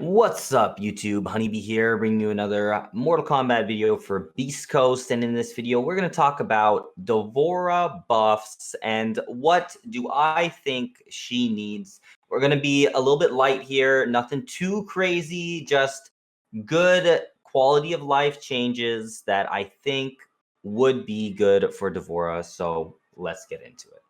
What's up, YouTube? HoneyBee here, bringing you another Mortal Kombat video for Beastcoast. And in this video, we're going to talk about D'Vorah buffs and what do I think she needs. We're going to be a little bit light here, nothing too crazy, just good quality of life changes that I think would be good for D'Vorah. So let's get into it.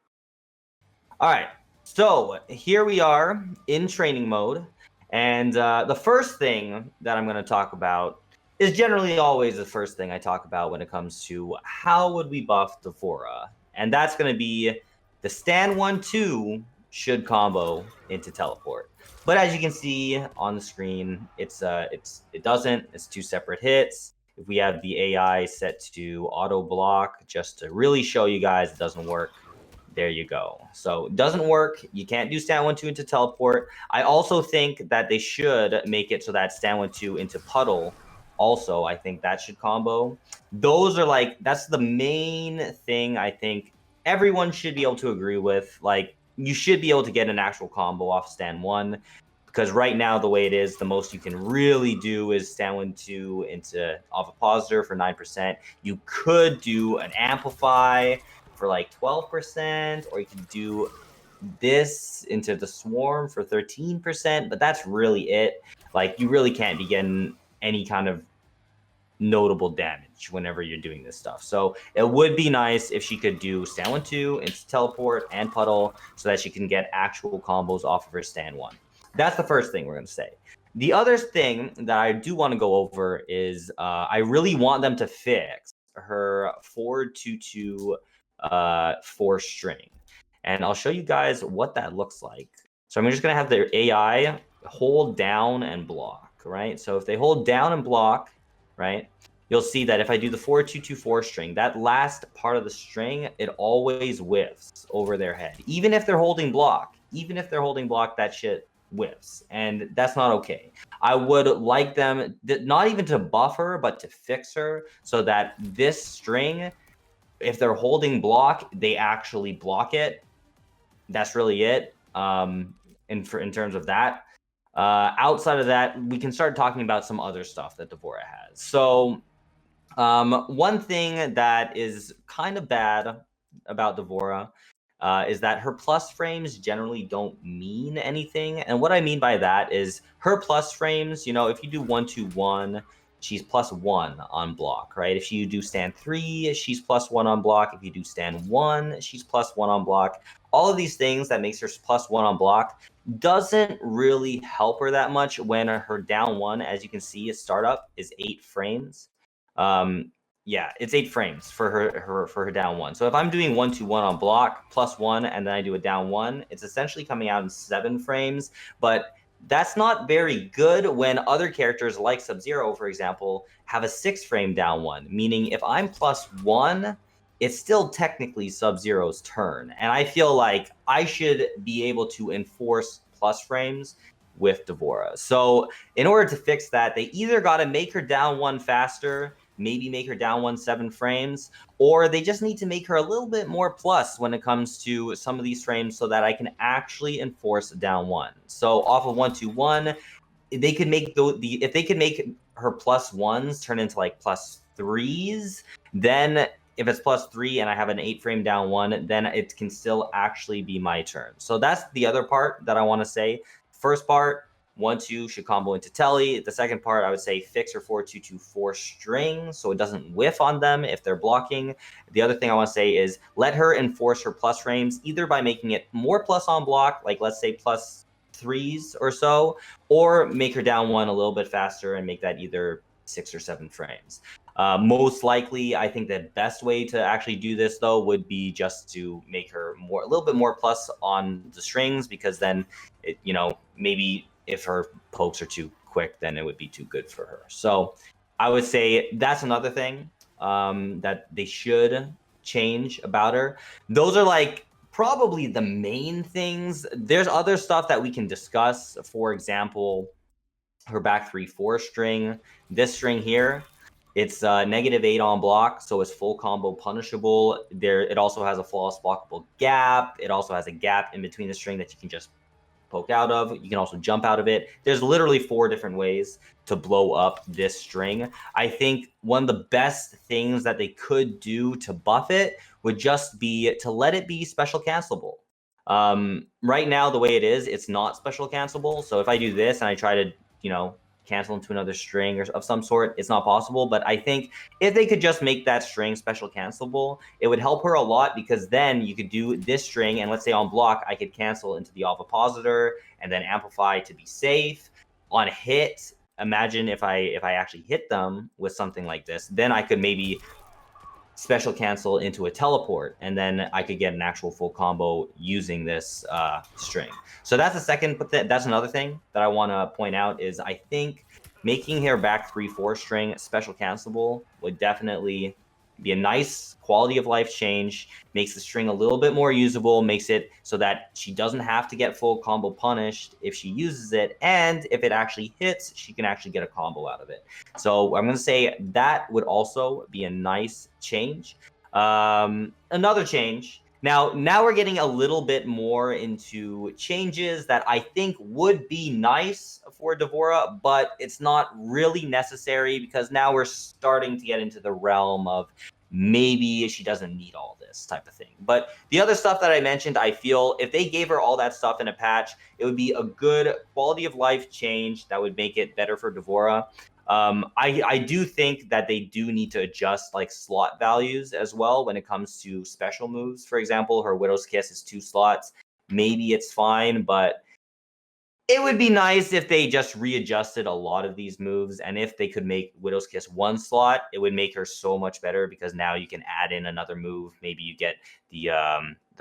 All right, so here we are in training mode. And the first thing that I'm going to talk about is generally always the first thing I talk about when it comes to how would we buff D'Vorah. And that's going to be the stand 1-2 should combo into teleport. But as you can see on the screen, it doesn't. It's two separate hits. If we have the AI set to auto block, just to really show you guys it doesn't work, there you go. So it doesn't work. You can't do stand 1-2 into teleport. I also think that they should make it so that stand 1-2 into puddle. Also, I think that should combo. Those are like, that's the main thing I think everyone should be able to agree with. Like, you should be able to get an actual combo off stand 1. Because right now, the way it is, the most you can really do is stand 1-2 into off a positor for 9%. You could do an amplify for like 12%, or you can do this into the swarm for 13%, but that's really it. Like, you really can't be getting any kind of notable damage whenever you're doing this stuff. So it would be nice if she could do stand 1-2 into teleport and puddle so that she can get actual combos off of her stand 1. That's the first thing we're going to say. The other thing that I do want to go over is I really want them to fix her 4-2-2 4 string. And I'll show you guys what that looks like. So I'm just going to have their AI hold down and block, right? So if they hold down and block, right, you'll see that if I do the 4-2-2-4 string, that last part of the string, it always whiffs over their head. Even if they're holding block, that shit whiffs. And that's not okay. I would like them, not even to buff her, but to fix her so that this string, if they're holding block, they actually block it. That's really it. In terms of that, outside of that, we can start talking about some other stuff that D'Vorah has. So, one thing that is kind of bad about D'Vorah is that her plus frames generally don't mean anything. And what I mean by that is her plus frames, you know, if you do 1-2-1, she's +1 on block, right? If you do stand 3, she's +1 on block. If you do stand 1, she's +1 on block. All of these things that makes her +1 on block doesn't really help her that much when her down 1, as you can see, a startup is 8 frames. Yeah, it's 8 frames for her down 1. So if I'm doing 1-2-1 on block +1 and then I do a down 1, it's essentially coming out in 7 frames. But that's not very good when other characters like Sub-Zero, for example, have a 6-frame down 1, meaning if I'm +1, it's still technically Sub-Zero's turn. And I feel like I should be able to enforce plus frames with D'Vorah. So in order to fix that, they either got to make her down 1 faster, maybe make her down 1 7 frames, or they just need to make her a little bit more plus when it comes to some of these frames so that I can actually enforce down 1. So off of 1-2-1, they could make if they could make her +1s turn into like +3s, then if it's +3 and I have an 8-frame down 1, then it can still actually be my turn. So that's the other part that I want to say. First part, 1-2 should combo into telly. The second part, I would say fix her 4-2-2-4 string so it doesn't whiff on them if they're blocking. The other thing I want to say is let her enforce her plus frames either by making it more plus on block, like let's say +3s or so, or make her down 1 a little bit faster and make that either 6 or 7 frames. Most likely, I think the best way to actually do this, though, would be just to make her a little bit more plus on the strings, because then, maybe if her pokes are too quick, then it would be too good for her. So I would say that's another thing that they should change about her. Those are like probably the main things. There's other stuff that we can discuss. For example, her back 3-4 string. This string here, it's -8 on block, so it's full combo punishable. It also has a flawless blockable gap. It also has a gap in between the string that you can just poke out of. You can also jump out of it. There's literally 4 different ways to blow up this string. I think one of the best things that they could do to buff it would just be to let it be special cancelable. Right now, the way it is, it's not special cancelable. So if I do this and I try to, cancel into another string or of some sort, it's not possible. But I think if they could just make that string special cancelable, it would help her a lot, because then you could do this string, and let's say on block, I could cancel into the ovipositor and then amplify to be safe. On hit, imagine if I actually hit them with something like this, then I could maybe special cancel into a teleport, and then I could get an actual full combo using this string. So that's the second, but that's another thing that I want to point out is I think making her back 3/4 string special cancelable would definitely be a nice quality of life change, makes the string a little bit more usable, makes it so that she doesn't have to get full combo punished if she uses it, and if it actually hits, she can actually get a combo out of it. So I'm going to say that would also be a nice change. Another change. Now we're getting a little bit more into changes that I think would be nice for D'Vorah, but it's not really necessary, because now we're starting to get into the realm of maybe she doesn't need all this type of thing. But the other stuff that I mentioned, I feel if they gave her all that stuff in a patch, it would be a good quality of life change that would make it better for D'Vorah. I do think that they do need to adjust like slot values as well when it comes to special moves. For example, her Widow's Kiss is 2 slots. Maybe it's fine, but it would be nice if they just readjusted a lot of these moves, and if they could make Widow's Kiss 1 slot, it would make her so much better, because now you can add in another move. Maybe you get the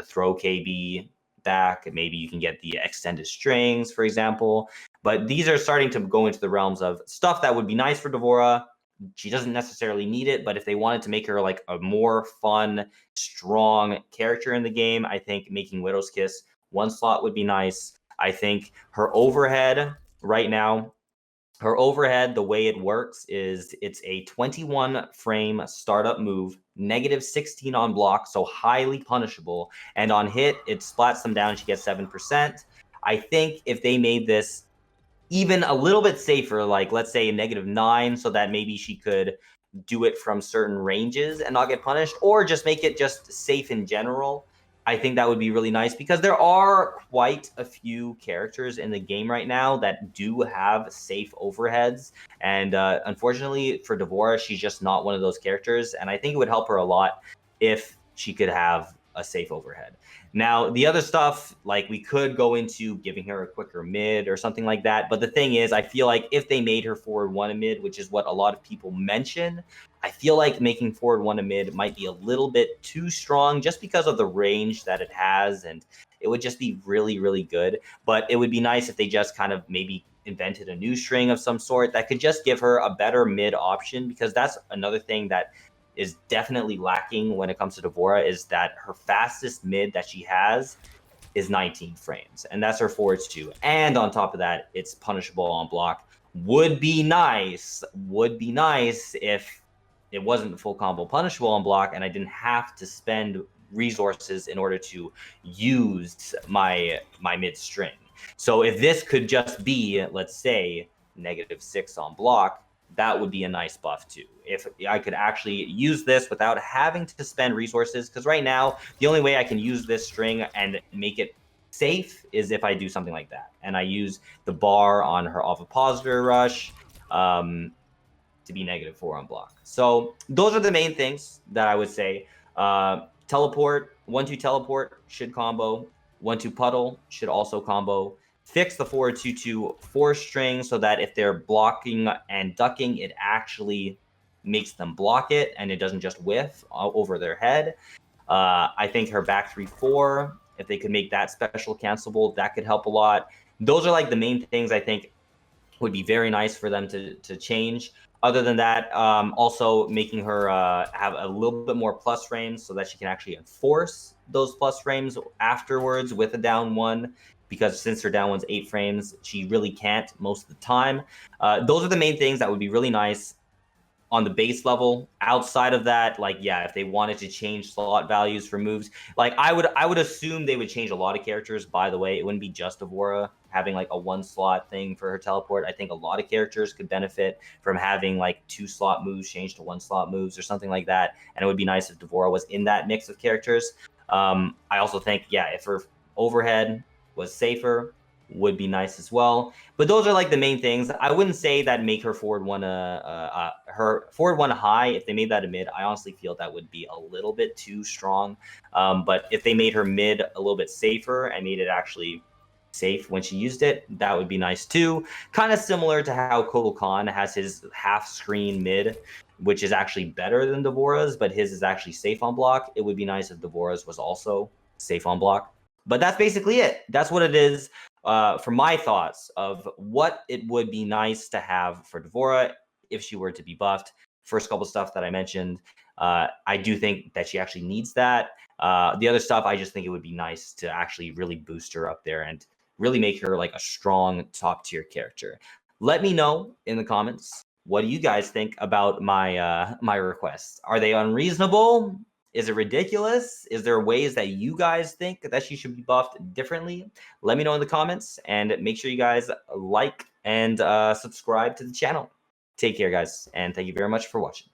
throw KB back. Maybe you can get the extended strings, for example. But these are starting to go into the realms of stuff that would be nice for D'Vorah. She doesn't necessarily need it, but if they wanted to make her like a more fun, strong character in the game, I think making Widow's Kiss 1 slot would be nice. I think her overhead right now, the way it works is it's a 21 frame startup move, -16 on block, so highly punishable. And on hit, it splats them down. She gets 7%. I think if they made this even a little bit safer, like let's say a -9, so that maybe she could do it from certain ranges and not get punished, or just make it just safe in general, I think that would be really nice, because there are quite a few characters in the game right now that do have safe overheads. And unfortunately for D'Vorah, she's just not one of those characters. And I think it would help her a lot if she could have a safe overhead. Now, the other stuff, like we could go into giving her a quicker mid or something like that. But the thing is, I feel like if they made her forward 1 a mid, which is what a lot of people mention, I feel like making forward 1 a mid might be a little bit too strong, just because of the range that it has. And it would just be really, really good. But it would be nice if they just kind of maybe invented a new string of some sort that could just give her a better mid option, because that's another thing that is definitely lacking when it comes to D'Vorah, is that her fastest mid that she has is 19 frames, and that's her forwards too. And on top of that, it's punishable on block. Would be nice if it wasn't full combo punishable on block, and I didn't have to spend resources in order to use my mid string. So if this could just be, let's say, -6 on block, that would be a nice buff too. If I could actually use this without having to spend resources, because right now, the only way I can use this string and make it safe is if I do something like that. And I use the bar on her ovipositor rush to be -4 on block. So those are the main things that I would say. Teleport, 1-2 teleport should combo. 1-2 puddle should also combo. Fix the forward 2-2 force string so that if they're blocking and ducking, it actually makes them block it and it doesn't just whiff over their head. I think her back 3/4, if they could make that special cancelable, that could help a lot. Those are like the main things I think would be very nice for them to change. Other than that, also making her have a little bit more plus frames so that she can actually enforce those plus frames afterwards with a down 1. Because since her down 1's 8 frames, she really can't most of the time. Those are the main things that would be really nice. on the base level. Outside of that, like, yeah, if they wanted to change slot values for moves, like I would assume they would change a lot of characters. By the way, it wouldn't be just Devora having like a 1-slot thing for her teleport. I think a lot of characters could benefit from having like 2-slot moves changed to 1-slot moves or something like that. And it would be nice if Devora was in that mix of characters. I also think, yeah, if her overhead was safer, would be nice as well. But those are like the main things. I wouldn't say that make her forward one her forward one high. If they made that a mid, I honestly feel that would be a little bit too strong. But if they made her mid a little bit safer and made it actually safe when she used it, that would be nice too. Kind of similar to how Kotal Khan has his half screen mid, which is actually better than Devora's, but his is actually safe on block. It would be nice if Devora's was also safe on block. But that's basically it. That's what it is. For my thoughts of what it would be nice to have for Devora if she were to be buffed. First couple stuff that I mentioned, I do think that she actually needs that. The other stuff, I just think it would be nice to actually really boost her up there and really make her like a strong top tier character. Let me know in the comments. What do you guys think about my my requests? Are they unreasonable? Is it ridiculous? Is there ways that you guys think that she should be buffed differently? Let me know in the comments, and make sure you guys like and subscribe to the channel. Take care, guys, and thank you very much for watching.